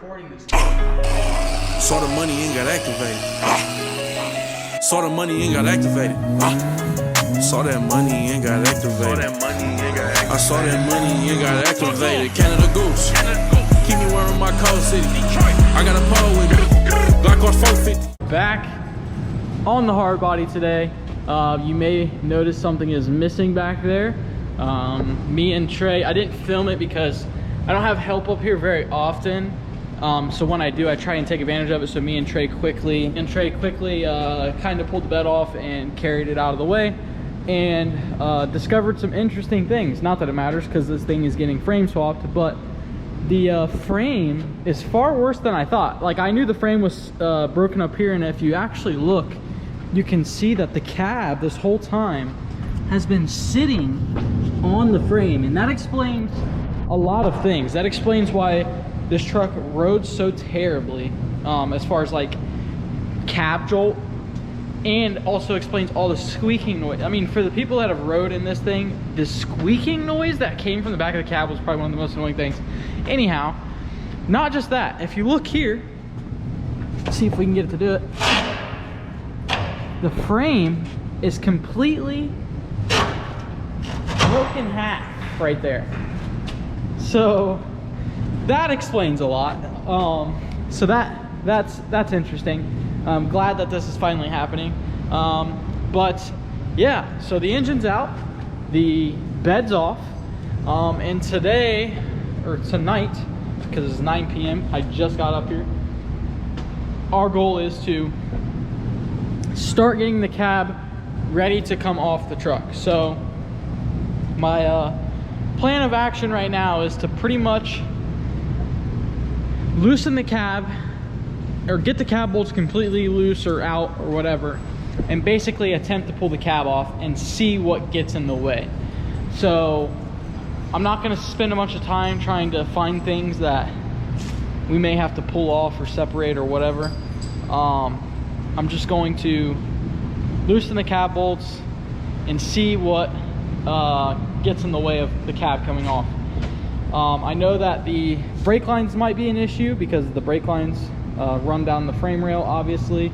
recording this. Saw the money ain't got activated. Saw the money ain't got activated. Saw that money ain't got activated. I saw that money ain't got activated. Canada Goose. Keep me wearing my cold city. I got a pole with me. Black Horse 450. Back on the Hardbody today. You may notice something is missing back there. Me and Trey, I didn't film it because I don't have help up here very often. So when I do, I try and take advantage of it. So me and Trey quickly kind of pulled the bed off and carried it out of the way, and discovered some interesting things. Not that it matters because this thing is getting frame swapped, but the frame is far worse than I thought. Like, I knew the frame was broken up here, and if you actually look, you can see that the cab this whole time has been sitting on the frame, and that explains a lot of things. That explains why this truck rode so terribly, as far as like cab jolt, and also explains all the squeaking noise. I mean, for the people that have rode in this thing, the squeaking noise that came from the back of the cab was probably one of the most annoying things. Anyhow, not just that, if you look here, let's see if we can get it to do it. The frame is completely broken half right there. So that explains a lot. So that's interesting. I'm glad that this is finally happening. But yeah, so the engine's out, the bed's off, and today, or tonight, because it's 9 p.m, I just got up here, our goal is to start getting the cab ready to come off the truck. So my plan of action right now is to pretty much loosen the cab, or get the cab bolts completely loose or out or whatever, and basically attempt to pull the cab off and see what gets in the way. So I'm not going to spend a bunch of time trying to find things that we may have to pull off or separate or whatever. I'm just going to loosen the cab bolts and see what gets in the way of the cab coming off. I know that the brake lines might be an issue because the brake lines run down the frame rail, obviously,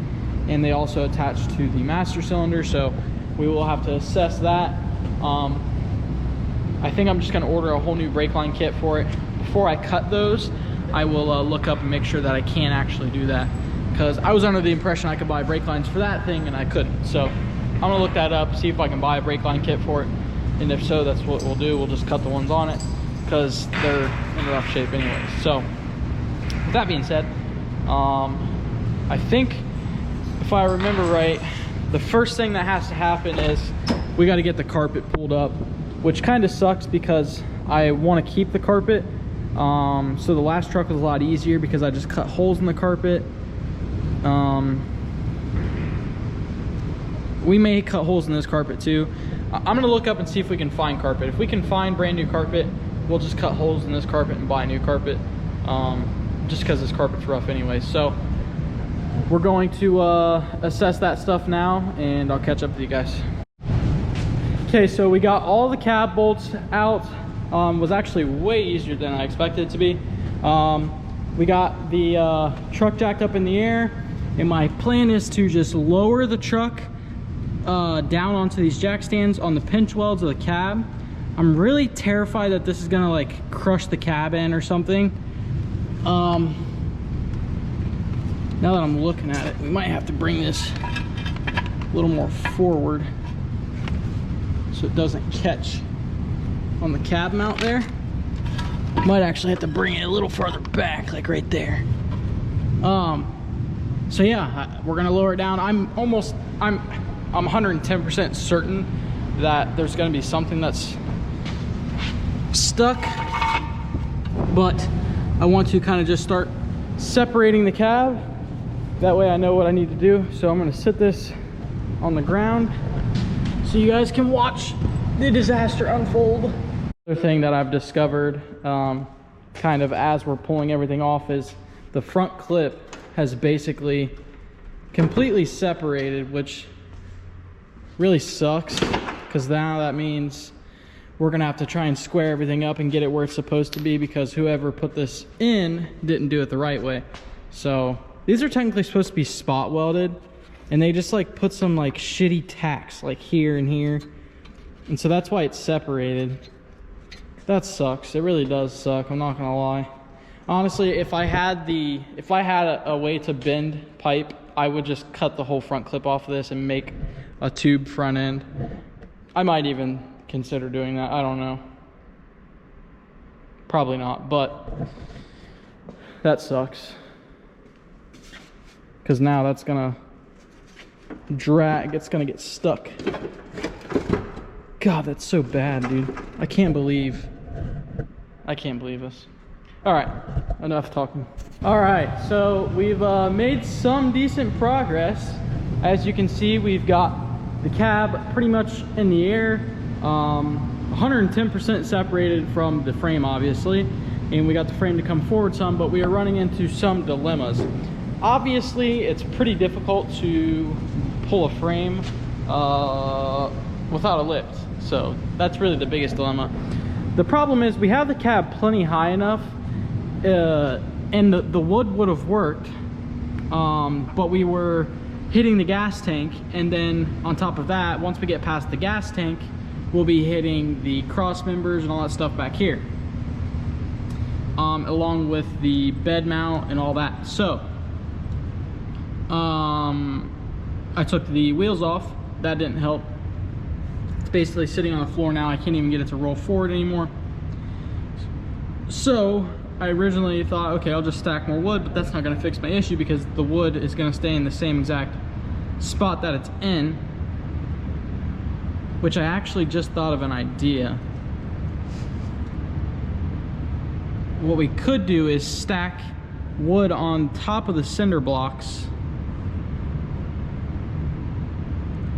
and they also attach to the master cylinder, so we will have to assess that. I think I'm just going to order a whole new brake line kit for it. Before I cut those, I will look up and make sure that I can actually do that, because I was under the impression I could buy brake lines for that thing and I couldn't. So I'm going to look that up, see if I can buy a brake line kit for it, and if so, that's what we'll do. We'll just cut the ones on it because they're in rough shape anyway. So with that being said, I think if I remember right, the first thing that has to happen is we got to get the carpet pulled up, which kind of sucks because I want to keep the carpet. So the last truck was a lot easier because I just cut holes in the carpet. We may cut holes in this carpet too. I'm going to look up and see if we can find carpet. If we can find brand new carpet, we'll just cut holes in this carpet and buy new carpet, just because this carpet's rough anyway. So we're going to assess that stuff now, and I'll catch up with you guys. Okay, so we got all the cab bolts out. Was actually way easier than I expected it to be. We got the truck jacked up in the air, and my plan is to just lower the truck down onto these jack stands on the pinch welds of the cab. I'm really terrified that this is gonna like crush the cab in or something. Now that I'm looking at it, we might have to bring this a little more forward so it doesn't catch on the cab mount there. Might actually have to bring it a little farther back, like right there. So yeah, we're gonna lower it down. I'm 110% certain that there's gonna be something that's stuck, but I want to kind of just start separating the cab. That way I know what I need to do. So I'm gonna sit this on the ground so you guys can watch the disaster unfold. Another thing that I've discovered kind of as we're pulling everything off is the front clip has basically completely separated, which really sucks because now that means we're gonna have to try and square everything up and get it where it's supposed to be, because whoever put this in didn't do it the right way. So these are technically supposed to be spot welded, and they just like put some like shitty tacks like here and here, and so that's why it's separated. That sucks. It really does suck, I'm not gonna lie. Honestly, if I had a way to bend pipe, I would just cut the whole front clip off of this and make a tube front end. I might even consider doing that. I don't know. Probably not, but that sucks. Because now that's gonna drag, it's gonna get stuck. God, that's so bad, dude. I can't believe this. All right, enough talking. All right, so we've made some decent progress. As you can see, we've got the cab pretty much in the air, 110% separated from the frame, obviously, and we got the frame to come forward some, but we are running into some dilemmas. Obviously, it's pretty difficult to pull a frame without a lift, so that's really the biggest dilemma. The problem is we have the cab plenty high enough, and the wood would have worked, but we were hitting the gas tank, and then on top of that, once we get past the gas tank, we'll be hitting the cross members and all that stuff back here, along with the bed mount and all that. So I took the wheels off. That didn't help. It's basically sitting on the floor now. I can't even get it to roll forward anymore. So I originally thought, okay, I'll just stack more wood, but that's not gonna fix my issue, because the wood is gonna stay in the same exact spot that it's in, which I actually just thought of an idea. What we could do is stack wood on top of the cinder blocks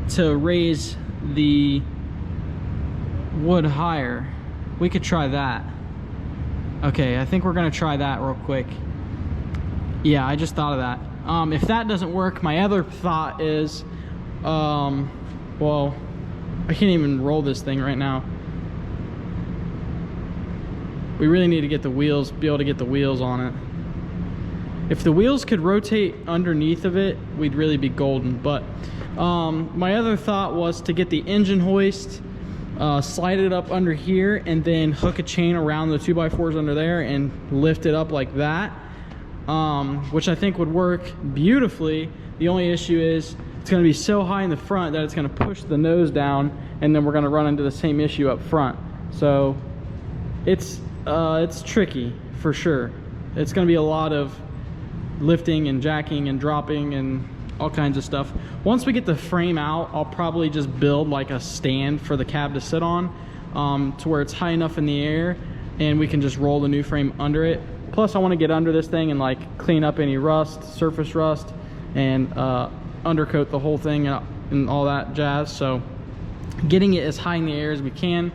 to raise the wood higher. We could try that. Okay, I think we're gonna try that real quick. Yeah, I just thought of that. If that doesn't work, my other thought is, well, I can't even roll this thing right now. We really need to get the wheels, be able to get the wheels on it. If the wheels could rotate underneath of it, we'd really be golden. But my other thought was to get the engine hoist, slide it up under here, and then hook a chain around the 2x4s under there and lift it up like that, which I think would work beautifully. The only issue is it's going to be so high in the front that it's going to push the nose down, and then we're going to run into the same issue up front. So it's tricky for sure. It's going to be a lot of lifting and jacking and dropping and all kinds of stuff. Once we get the frame out, I'll probably just build like a stand for the cab to sit on, to where it's high enough in the air and we can just roll the new frame under it. Plus I want to get under this thing and like clean up any rust, surface rust, and undercoat the whole thing and all that jazz. So getting it as high in the air as we can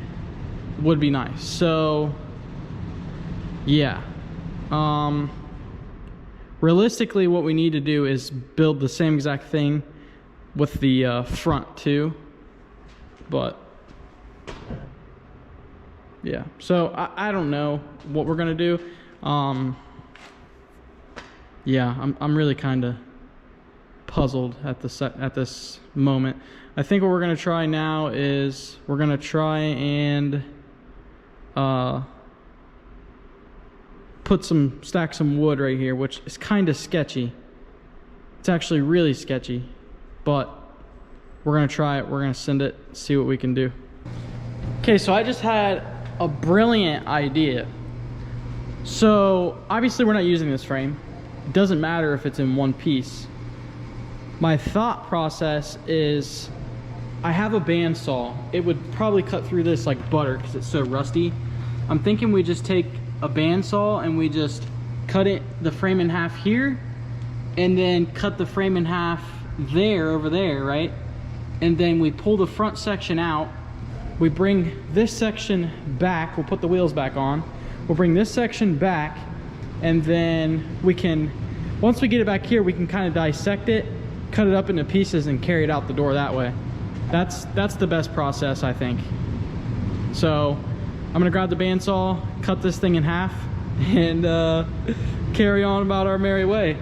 would be nice. So yeah, realistically what we need to do is build the same exact thing with the front too, but yeah. So I don't know what we're gonna do. Yeah, I'm really kind of puzzled at this moment. I think what we're gonna try now is we're gonna try and stack some wood right here, which is kind of sketchy. It's actually really sketchy, but we're gonna try it. We're gonna send it, see what we can do. Okay, so I just had a brilliant idea. So obviously we're not using this frame. It doesn't matter if it's in one piece. My thought process is I have a bandsaw. It would probably cut through this like butter because it's so rusty. I'm thinking we just take a bandsaw and we just cut the frame in half here, and then cut the frame in half there, over there, right? And then we pull the front section out. We bring this section back. We'll put the wheels back on. We'll bring this section back, and then we can, once we get it back here, we can kind of dissect it, cut it up into pieces, and carry it out the door that way. That's the best process, I think. So I'm gonna grab the bandsaw, cut this thing in half, and carry on about our merry way.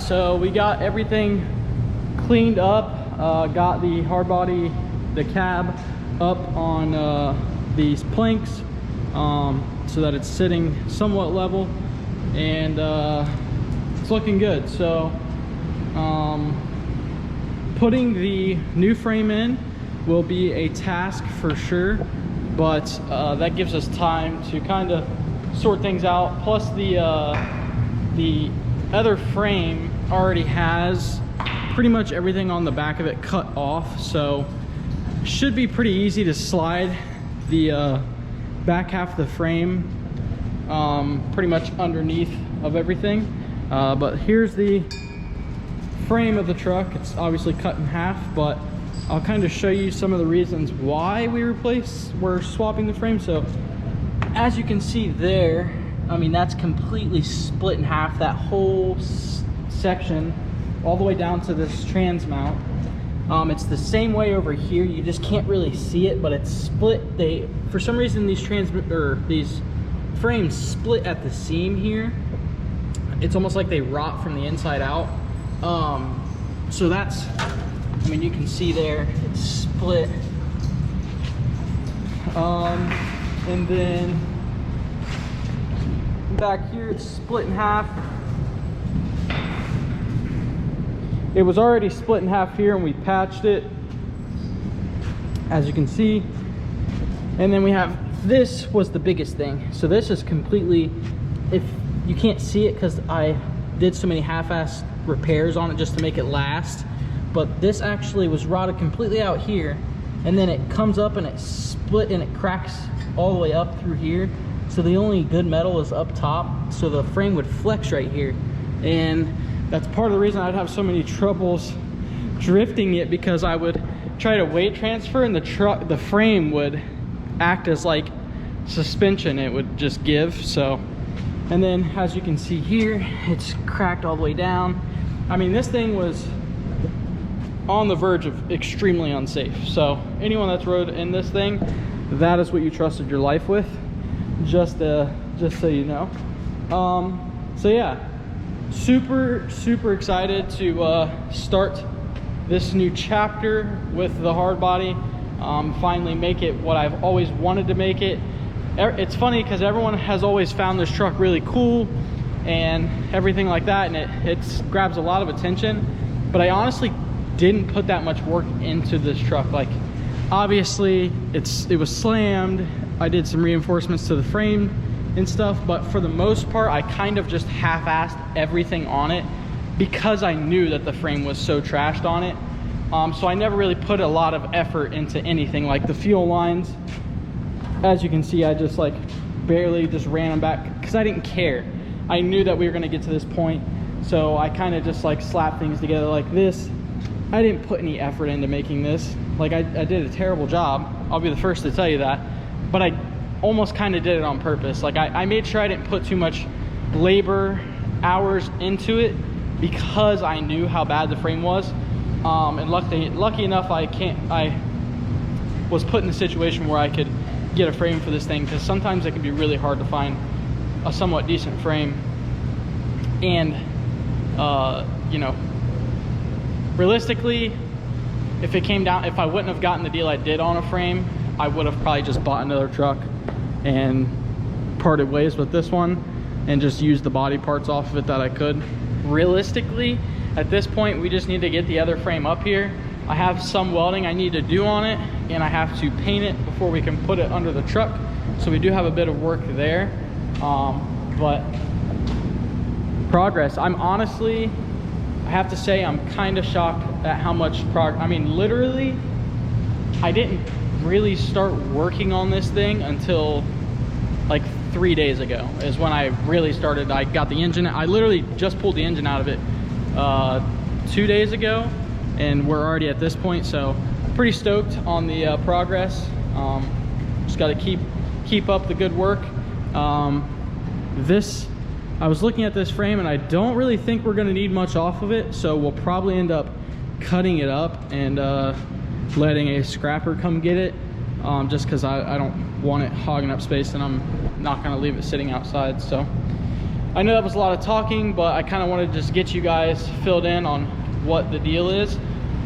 So we got everything cleaned up, got the Hardbody, the cab up on these planks so that it's sitting somewhat level, and it's looking good. So putting the new frame in will be a task for sure, but that gives us time to kind of sort things out. Plus the other frame already has pretty much everything on the back of it cut off, so should be pretty easy to slide the back half of the frame pretty much underneath of everything. But here's the frame of the truck. It's obviously cut in half, but I'll kind of show you some of the reasons why we're swapping the frame. So as you can see there, I mean, that's completely split in half, that whole section all the way down to this trans mount. It's the same way over here. You just can't really see it, but it's split. For some reason, these frames split at the seam here. It's almost like they rot from the inside out. So that's, I mean, you can see there, it's split. And then back here, it's split in half. It was already split in half here, and we patched it, as you can see. And then we have, this was the biggest thing. So this is completely, if you can't see it because I did so many half-assed repairs on it just to make it last, but this actually was rotted completely out here, and then it comes up and it's split and it cracks all the way up through here. So the only good metal is up top, so the frame would flex right here. And that's part of the reason I'd have so many troubles drifting it, because I would try to weight transfer and the frame would act as like suspension. It would just give. So, and then as you can see here, it's cracked all the way down. I mean, this thing was on the verge of extremely unsafe. So anyone that's rode in this thing, that is what you trusted your life with, just so you know. So yeah, super excited to start this new chapter with the Hardbody. Finally make it what I've always wanted to make it. It's funny because everyone has always found this truck really cool and everything like that, and it grabs a lot of attention, but I honestly didn't put that much work into this truck. Like, obviously it was slammed, I did some reinforcements to the frame and stuff, but for the most part I kind of just half-assed everything on it because I knew that the frame was so trashed on it. So I never really put a lot of effort into anything. Like the fuel lines, as you can see, I just like barely just ran them back because I didn't care. I knew that we were going to get to this point, so I kind of just like slapped things together like this. I didn't put any effort into making this. Like I did a terrible job, I'll be the first to tell you that, but I almost kind of did it on purpose. Like I made sure I didn't put too much labor hours into it because I knew how bad the frame was. And lucky enough, I was put in a situation where I could get a frame for this thing, because sometimes it can be really hard to find a somewhat decent frame. And you know, realistically, if it came down, if I wouldn't have gotten the deal I did on a frame, I would have probably just bought another truck and parted ways with this one and just used the body parts off of it that I could. Realistically, at this point, we just need to get the other frame up here. I have some welding I need to do on it, and I have to paint it before we can put it under the truck. So we do have a bit of work there, but progress. I'm honestly, I have to say, I'm kind of shocked at how much I mean, literally, I didn't really start working on this thing until like 3 days ago is when I really started. I got the engine, I literally just pulled the engine out of it 2 days ago, and we're already at this point, so pretty stoked on the progress. Just got to keep up the good work. I was looking at this frame and I don't really think we're going to need much off of it, so we'll probably end up cutting it up and letting a scrapper come get it, just because I don't want it hogging up space, and I'm not going to leave it sitting outside. So I know that was a lot of talking, but I kind of wanted to just get you guys filled in on what the deal is.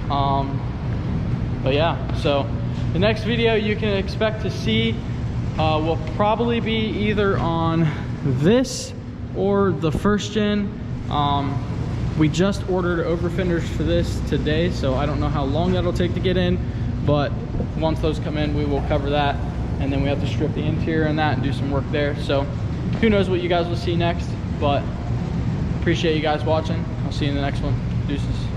But yeah, so the next video you can expect to see will probably be either on this or the first gen. We just ordered over fenders for this today, so I don't know how long that'll take to get in, but once those come in, we will cover that, and then we have to strip the interior and that and do some work there. So who knows what you guys will see next, but appreciate you guys watching. I'll see you in the next one. Deuces.